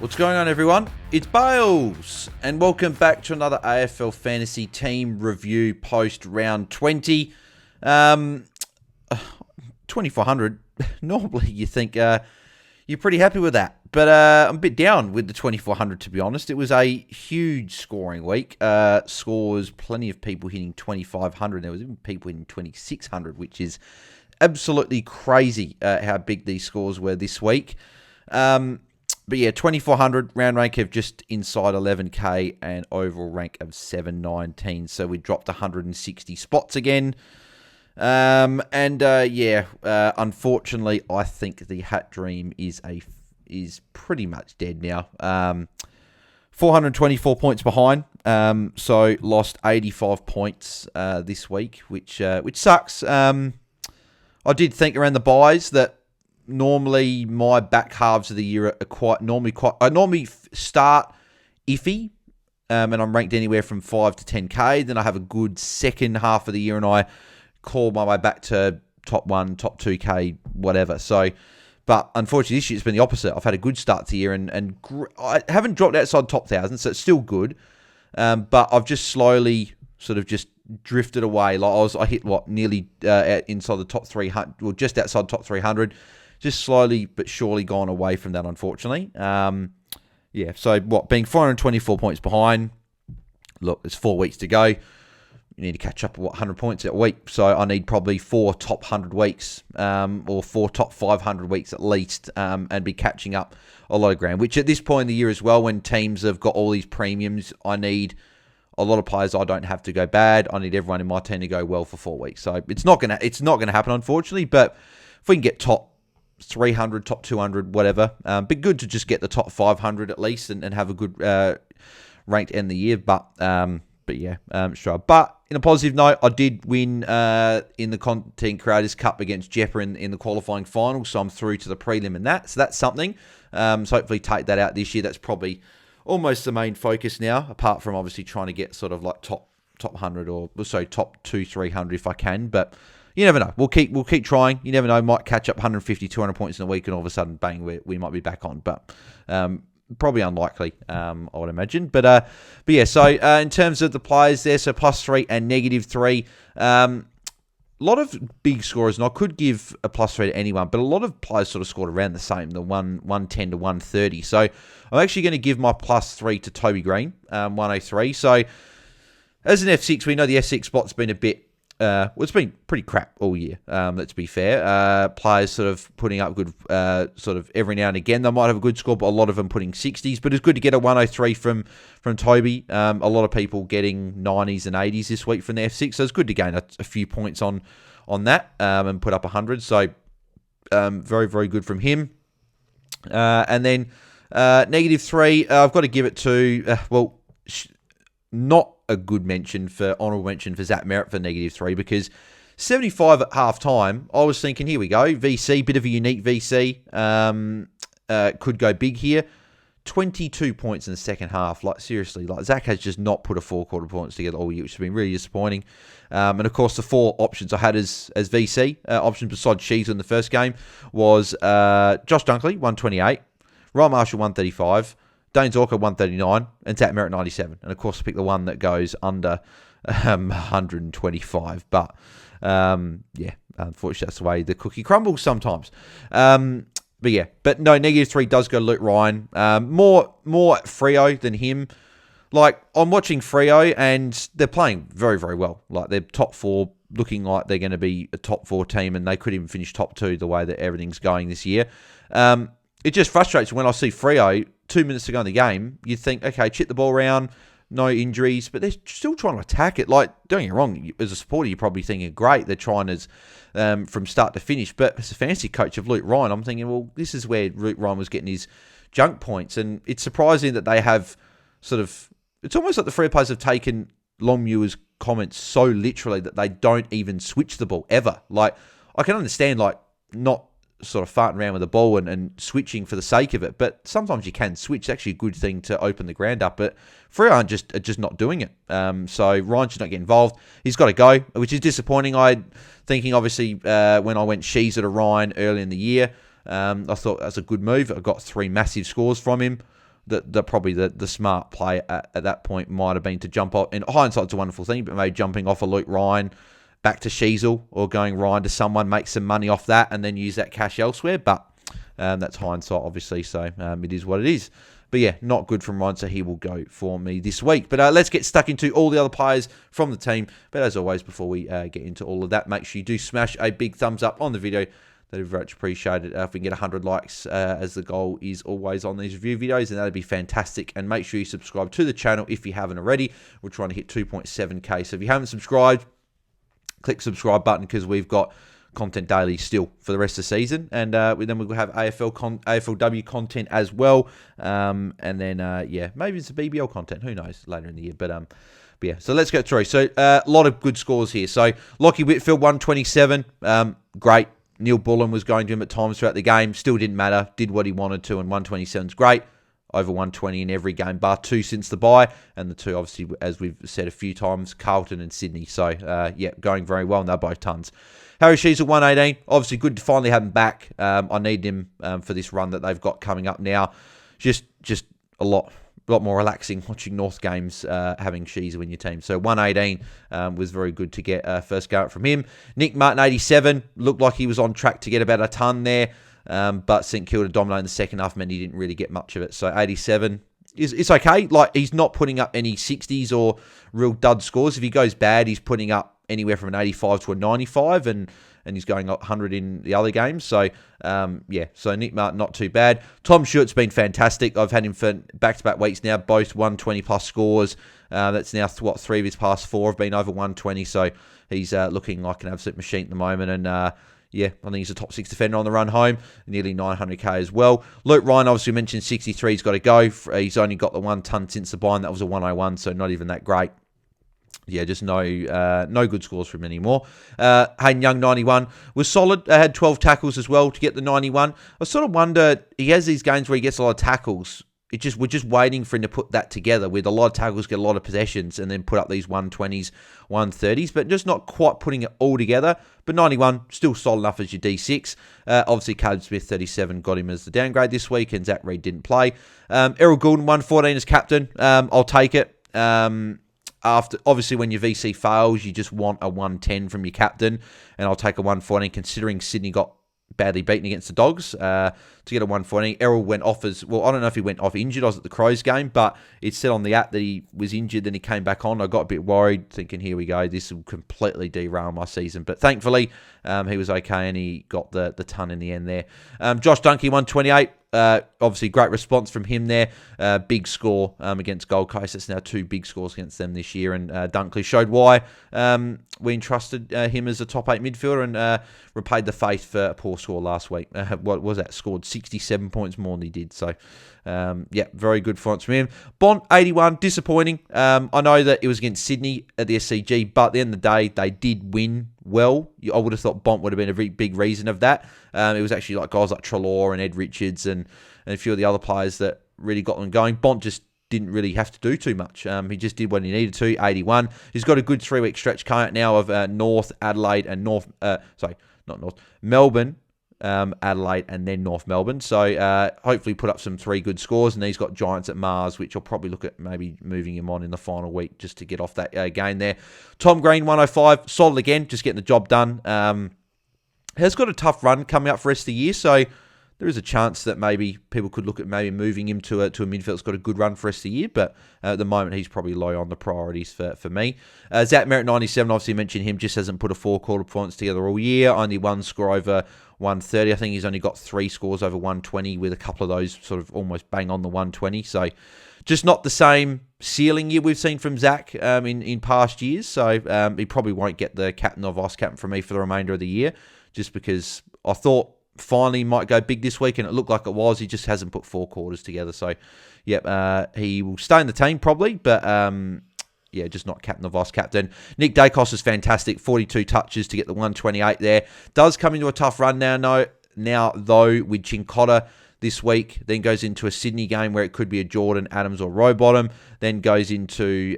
What's going on, everyone? It's Bales, and welcome back to another AFL Fantasy Team Review post round 20. 2,400, normally you think you're pretty happy with that, but I'm a bit down with the 2,400, to be honest. It was a huge scoring week. Scores, plenty of people hitting 2,500. There was even people hitting 2,600, which is absolutely crazy how big these scores were this week. But yeah, 2,400, round rank of just inside 11k and overall rank of 719. So we dropped 160 spots again. Unfortunately, I think the Hat Dream is pretty much dead now. 424 points behind. So lost 85 points this week, which sucks. I did think around the buys that normally my back halves of the year are I normally start iffy, and I'm ranked anywhere from 5 to 10k. Then I have a good second half of the year, and I call my way back to top 1, top 2k, whatever. So, but unfortunately, this year it's been the opposite. I've had a good start to the year, and I haven't dropped outside top 1,000, so it's still good. But I've just slowly sort of just drifted away. Like I hit nearly inside the top 300, well, just outside top 300. Just slowly but surely gone away from that, unfortunately. So being 424 points behind, look, there's 4 weeks to go. You need to catch up 100 points a week. So I need probably 4 top 100 weeks, or 4 top 500 weeks at least, and be catching up a lot of ground, which at this point in the year as well, when teams have got all these premiums, I need a lot of players I don't have to go bad. I need everyone in my team to go well for 4 weeks. So it's not gonna happen, unfortunately, but if we can get top 300, top 200, whatever. Be good to just get the top 500 at least and have a good ranked end of the year. But sure. But in a positive note, I did win in the Content Creators Cup against Jepper in the qualifying final, so I'm through to the prelim in that. So that's something. So hopefully take that out this year. That's probably almost the main focus now, apart from obviously trying to get sort of like top 100 or top 200-300 if I can. But you never know. We'll keep trying. You never know. Might catch up 150, 200 points in a week, and all of a sudden, bang, we might be back on. But probably unlikely, I would imagine. But yeah. So in terms of the players there, so +3 and -3. A lot of big scorers, and I could give a +3 to anyone, but a lot of players sort of scored around the same, the 110 to 130. So I'm actually going to give my +3 to Toby Green, 103. So as an F6, we know the F6 spot's been a bit. It's been pretty crap all year, let's be fair. Players sort of putting up good, sort of every now and again, they might have a good score, but a lot of them putting 60s. But it's good to get a 103 from Toby. A lot of people getting 90s and 80s this week from the F6, so it's good to gain a few points on that and put up 100. So very, very good from him. And then -3, I've got to give it to, not a good honourable mention for Zach Merritt for -3, because 75 at half time, I was thinking, here we go, VC, bit of a unique VC, could go big here. 22 points in the second half. Like, seriously, like Zach has just not put a 4 quarter points together all year, which has been really disappointing. And of course, the 4 options I had as VC, options besides Shees in the first game, was Josh Dunkley, 128, Ryan Marshall, 135, Dane Zorko, 139, and Zach Merritt, 97. And of course, I picked the one that goes under 125. But unfortunately, that's the way the cookie crumbles sometimes. But no, -3 does go to Luke Ryan. More Freo than him. Like, I'm watching Freo, and they're playing very, very well. Like, they're top 4, looking like they're going to be a top 4 team, and they could even finish top 2 the way that everything's going this year. It just frustrates me when I see Freo 2 minutes to go in the game. You think, okay, chip the ball around, no injuries, but they're still trying to attack it. Like, don't get me wrong, as a supporter, you're probably thinking, great, they're trying as from start to finish. But as a fantasy coach of Luke Ryan, I'm thinking, well, this is where Luke Ryan was getting his junk points. And it's surprising that they have sort of, it's almost like the Freo players have taken Longmuir's comments so literally that they don't even switch the ball ever. Like, I can understand, like, not sort of farting around with the ball and switching for the sake of it, but sometimes you can switch. It's actually a good thing to open the ground up, but Freo are just not doing it. So Ryan should not get involved. He's got to go, which is disappointing. Thinking obviously when I went Sheezer to Ryan early in the year, I thought that was a good move. I got 3 massive scores from him. probably the smart play at that point might have been to jump off. And hindsight's a wonderful thing, but maybe jumping off a Luke Ryan back to Sheasel, or going Ryan to someone, make some money off that, and then use that cash elsewhere. But that's hindsight, obviously, so it is what it is. But yeah, not good from Ryan, so he will go for me this week. But let's get stuck into all the other players from the team. But as always, before we get into all of that, make sure you do smash a big thumbs up on the video. That would be very much appreciated. If we can get 100 likes, as the goal is always on these review videos, and that would be fantastic. And make sure you subscribe to the channel if you haven't already. We're trying to hit 2.7k. So if you haven't subscribed, click subscribe button, because we've got content daily still for the rest of the season, and then we'll have AFLW content as well, and then maybe it's a BBL content, who knows, later in the year. But yeah, so let's get through. So a lot of good scores here. So Lockie Whitfield 127, great. Neil Bullen was going to him at times throughout the game, still didn't matter, did what he wanted to, and 127 is great. Over 120 in every game, bar 2 since the bye, and the 2, obviously, as we've said a few times, Carlton and Sydney. So, going very well, and they're both tons. Harry Sheasel, 118. Obviously, good to finally have him back. I need him for this run that they've got coming up now. Just a lot more relaxing watching North games, having Sheasel in your team. So 118 was very good to get first go out from him. Nick Martin, 87. Looked like he was on track to get about a ton there. But St Kilda dominating the second half meant he didn't really get much of it. So 87 it's okay. Like, he's not putting up any 60s or real dud scores. If he goes bad, he's putting up anywhere from an 85 to a 95, and he's going up 100 in the other games. So, so Nick Martin, not too bad. Tom Stewart's been fantastic. I've had him for back-to-back weeks now, both 120-plus scores. That's now, 3 of his past 4 have been over 120, so he's looking like an absolute machine at the moment, and I think he's a top 6 defender on the run home, nearly 900k as well. Luke Ryan, obviously mentioned 63, he's got to go. He's only got the 1 ton since the buy, and that was a 101, so not even that great. Yeah, just no good scores from him anymore. Hayden Young, 91, was solid. Had 12 tackles as well to get the 91. I sort of wonder, he has these games where he gets a lot of tackles. We're just waiting for him to put that together, with a lot of tackles, get a lot of possessions, and then put up these 120s, 130s, but just not quite putting it all together. But 91, still solid enough as your D6. Obviously, Caleb Smith, 37, got him as the downgrade this week, and Zach Reed didn't play. Errol Goulden, 114 as captain. I'll take it. After, obviously, when your VC fails, you just want a 110 from your captain, and I'll take a 114, considering Sydney got badly beaten against the Dogs to get a 114. Errol went off as well. I don't know if he went off injured. I was at the Crows game, but it said on the app that he was injured. Then he came back on. I got a bit worried, thinking, here we go, this will completely derail my season. But thankfully, he was okay, and he got the ton in the end there. Josh Dunkey, 128. Obviously, great response from him there. Big score against Gold Coast. It's now 2 big scores against them this year, and Dunkley showed why we entrusted him as a top 8 midfielder, and repaid the faith for a poor score last week. What was that? Scored 67 points more than he did. So, very good performance from him. Bont, 81, disappointing. I know that it was against Sydney at the SCG, but at the end of the day, they did win well. I would have thought Bont would have been a very big reason of that. It was actually like guys like Treloar and Ed Richards and a few of the other players that really got them going. Bont just didn't really have to do too much. He just did what he needed to, 81. He's got a good 3-week stretch coming out now of North, Adelaide, and Melbourne, Adelaide, and then North Melbourne. So hopefully put up some 3 good scores, and he's got Giants at Mars, which I'll probably look at maybe moving him on in the final week just to get off that game there. Tom Green, 105, solid again, just getting the job done. Has got a tough run coming up for the rest of the year, so there is a chance that maybe people could look at maybe moving him to a midfield that's got a good run for the rest of the year, but at the moment he's probably low on the priorities for me. Zach Merritt, 97, obviously mentioned him, just hasn't put a 4-quarter performance together all year, only 1 score over 130. I think he's only got 3 scores over 120, with a couple of those sort of almost bang on the 120, so just not the same ceiling year we've seen from Zach in past years, so he probably won't get the captain or vice captain from me for the remainder of the year, just because I thought finally he might go big this week, and it looked like it was. He just hasn't put 4 quarters together. So, he will stay in the team probably, but just not captain or vice captain. Nick Dacos is fantastic. 42 touches to get the 128 there. Does come into a tough run now though, with Chincotta this week, then goes into a Sydney game where it could be a Jordan, Adams, or Rowbottom. then goes into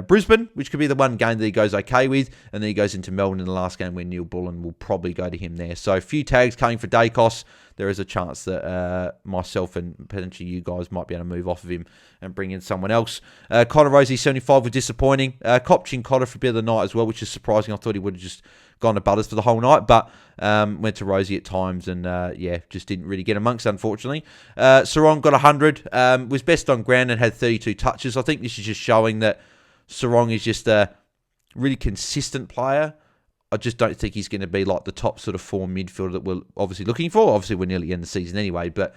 Brisbane, which could be the one game that he goes okay with, and then he goes into Melbourne in the last game where Neil Bullen will probably go to him there. So a few tags coming for Dacos. There is a chance that myself and potentially you guys might be able to move off of him and bring in someone else. Connor Rosie, 75, was disappointing. Kopchin Cotter for a bit of the night as well, which is surprising. I thought he would have just gone to Butters for the whole night, but went to Rosie at times and, just didn't really get amongst, unfortunately. Sarong got 100, was best on ground and had 32 touches. I think this is just showing that Sarong is just a really consistent player. I just don't think he's going to be like the top sort of form midfielder that we're obviously looking for. Obviously, we're nearly in the season anyway, but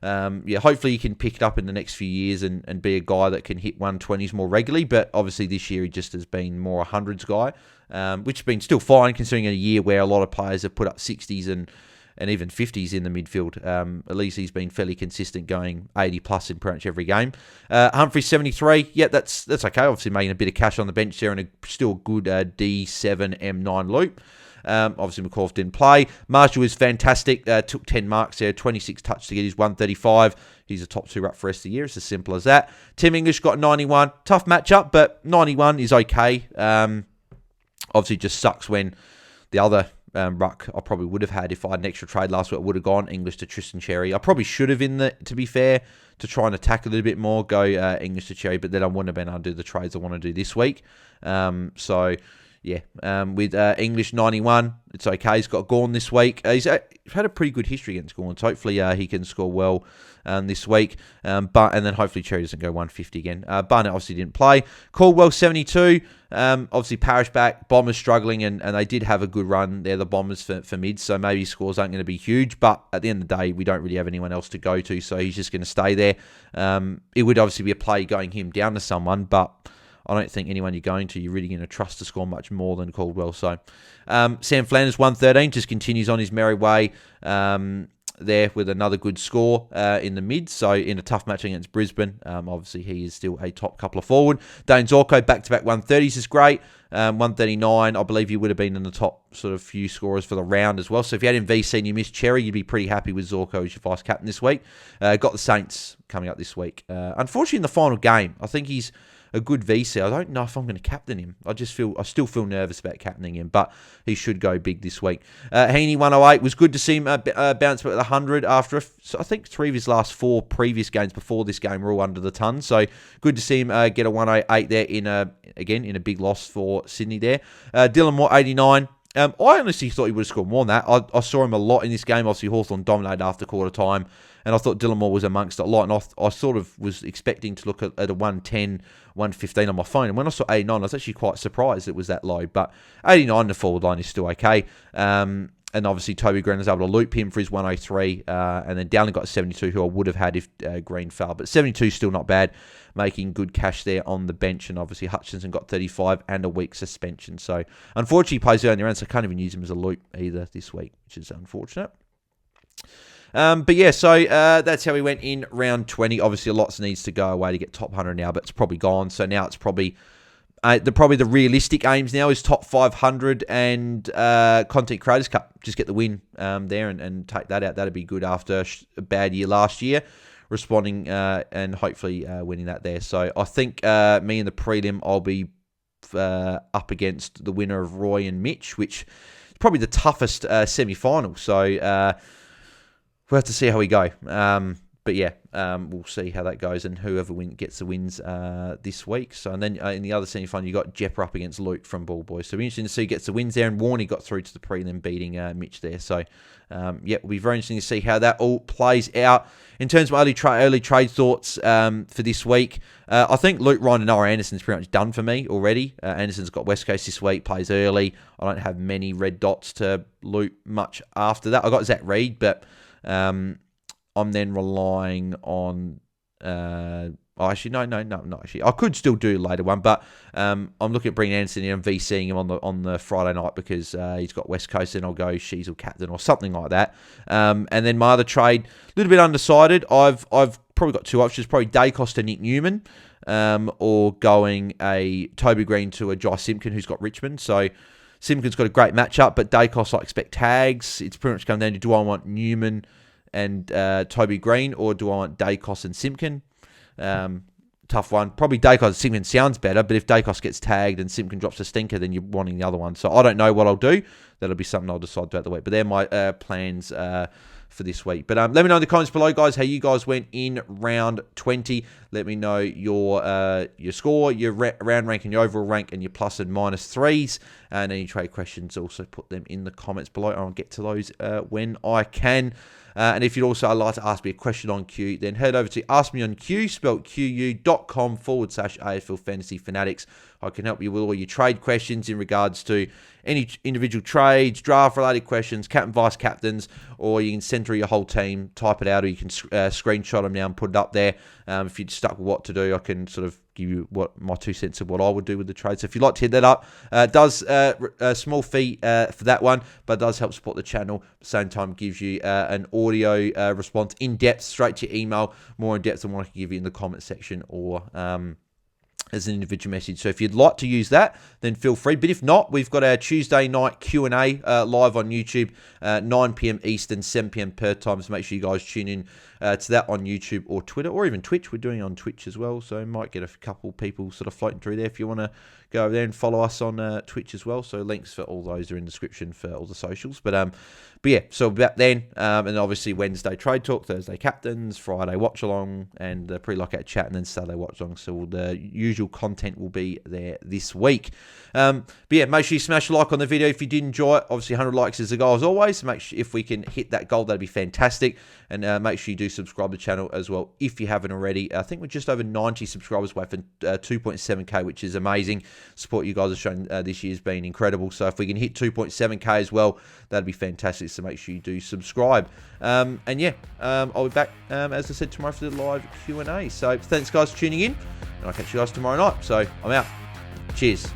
hopefully he can pick it up in the next few years and be a guy that can hit 120s more regularly. But obviously this year he just has been more a hundreds guy, which has been still fine considering in a year where a lot of players have put up 60s and even 50s in the midfield. At least he's been fairly consistent, going 80 plus in pretty much every game. Humphrey 73, yeah, that's okay. Obviously making a bit of cash on the bench there and still good D7 M9 loop. Obviously McCall didn't play. Marshall was fantastic, took 10 marks there, 26 touch to get his 135. He's a top 2 up for the rest of the year. It's as simple as that. Tim English got 91. Tough matchup, but 91 is okay. Obviously just sucks when the other ruck I probably would have had if I had an extra trade last week. I would have gone English to Tristan Cherry. I probably should have, to be fair, to try and attack a little bit more, go English to Cherry, but then I wouldn't have been able to do the trades I want to do this week. With English 91, it's okay. He's got Gorn this week. He's had a pretty good history against Gorn, so hopefully he can score well this week. And then hopefully Cherry doesn't go 150 again. Barnett obviously didn't play. Caldwell 72. Obviously Parrish back. Bombers struggling, and they did have a good run there, the Bombers, for mid, so maybe scores aren't going to be huge, but at the end of the day, we don't really have anyone else to go to, so he's just going to stay there. It would obviously be a play going him down to someone, but I don't think anyone you're going to, you're really going to trust to score much more than Caldwell. So Sam Flanders, 113, just continues on his merry way there with another good score in the mid. So in a tough match against Brisbane, obviously he is still a top couple of forward. Dane Zorko, back-to-back 130s is great. 139, I believe you would have been in the top sort of few scorers for the round as well. So if you had him VC and you missed Cherry, you'd be pretty happy with Zorko as your vice captain this week. Got the Saints coming up this week. Unfortunately, in the final game, I think he's a good VC. I don't know if I'm going to captain him. I still feel nervous about captaining him, but he should go big this week. Heaney 108, was good to see him bounce back with 100 after I think 3 of his last 4 previous games before this game were all under the ton. So good to see him get a 108 there in a big loss for Sydney there. Dylan Moore 89. I honestly thought he would have scored more than that. I saw him a lot in this game. Obviously Hawthorn dominated after quarter time, and I thought Dylan Moore was amongst it a lot, and I sort of was expecting to look at a 110, 115 on my phone, and when I saw 89, I was actually quite surprised it was that low, but 89 in the forward line is still okay. And obviously Toby Green was able to loop him for his 103, and then Dowling got 72, who I would have had if Green fell, but 72 is still not bad, making good cash there on the bench, and obviously Hutchinson got 35 and a week suspension, so unfortunately he plays early in the round, so I can't even use him as a loop either this week, which is unfortunate. So that's how we went in round 20. Obviously, lots needs to go away to get top 100 now, but it's probably gone. So now it's probably the realistic aims now is top 500 and Content Creators Cup. Just get the win there and take that out. That'd be good after a bad year last year, responding and hopefully winning that there. So I think me in the prelim, I'll be up against the winner of Roy and Mitch, which is probably the toughest semi-final. So we'll have to see how we go. We'll see how that goes and whoever gets the wins this week. So, and then in the other semi-final, you got Jepper up against Luke from Bull Boys. So it'll be interesting to see who gets the wins there. And Warney got through to the prelim, beating Mitch there. So, it'll be very interesting to see how that all plays out. In terms of early trade thoughts for this week, I think Luke Ryan and Noah Anderson's pretty much done for me already. Anderson's got West Coast this week, plays early. I don't have many red dots to loot much after that. I got Zach Reed, but I'm then relying on. No. Actually, I could still do a later one, but I'm looking at bringing Anderson in and VCing him on the Friday night because he's got West Coast, and I'll go Sheasel captain or something like that. And then my other trade, a little bit undecided. I've probably got 2 options: probably Dacos to Nick Newman, or going a Toby Green to a Jai Simpkin who's got Richmond. So Simpkin's got a great matchup, but Dacos, I expect tags. It's pretty much come down to, do I want Newman and Toby Green, or do I want Dacos and Simpkin? tough one. Probably Dacos Simpkin sounds better, but if Dacos gets tagged and Simpkin drops a stinker, then you're wanting the other one. So I don't know what I'll do. That'll be something I'll decide throughout the week. But they're my plans for this week. But let me know in the comments below, guys, how you guys went in round 20. Let me know your score, your round rank, and your overall rank, and your plus and minus threes. And any trade questions, also put them in the comments below. I'll get to those when I can. And if you'd also like to ask me a question on Q, then head over to Ask Me on Q, spelled QU.com/AFL Fantasy Fanatics. I can help you with all your trade questions in regards to any individual trades, draft-related questions, captain, vice-captains, or you can send through your whole team, type it out, or you can screenshot them now and put it up there. If you're stuck with what to do, I can sort of give you my 2 cents of what I would do with the trade. So if you'd like to hit that up, it does a small fee for that one, but it does help support the channel. At the same time, gives you an audio response in depth, straight to your email, more in depth than what I can give you in the comment section or as an individual message. So if you'd like to use that, then feel free. But if not, we've got our Tuesday night Q&A live on YouTube, 9 p.m. Eastern, 7 p.m. Perth time. So make sure you guys tune in to that on YouTube or Twitter or even Twitch. We're doing it on Twitch as well, so might get a couple people sort of floating through there if you want to go over there and follow us on Twitch as well. So links for all those are in the description for all the socials. But yeah, so about then, and obviously Wednesday trade talk, Thursday captains, Friday watch along, and the pre-lockout chat, and then Saturday watch along. So the usual content will be there this week. But yeah, make sure you smash a like on the video if you did enjoy it. Obviously 100 likes is the goal as always. Make sure if we can hit that goal, that'd be fantastic. And make sure you do subscribe to the channel as well if you haven't already. I think we're just over 90 subscribers away from 2.7k, which is amazing. Support you guys have shown this year's been incredible. So if we can hit 2.7k as well, that'd be fantastic. So make sure you do subscribe. And yeah, I'll be back, as I said, tomorrow for the live Q&A. So thanks, guys, for tuning in. And I'll catch you guys tomorrow night. So I'm out. Cheers.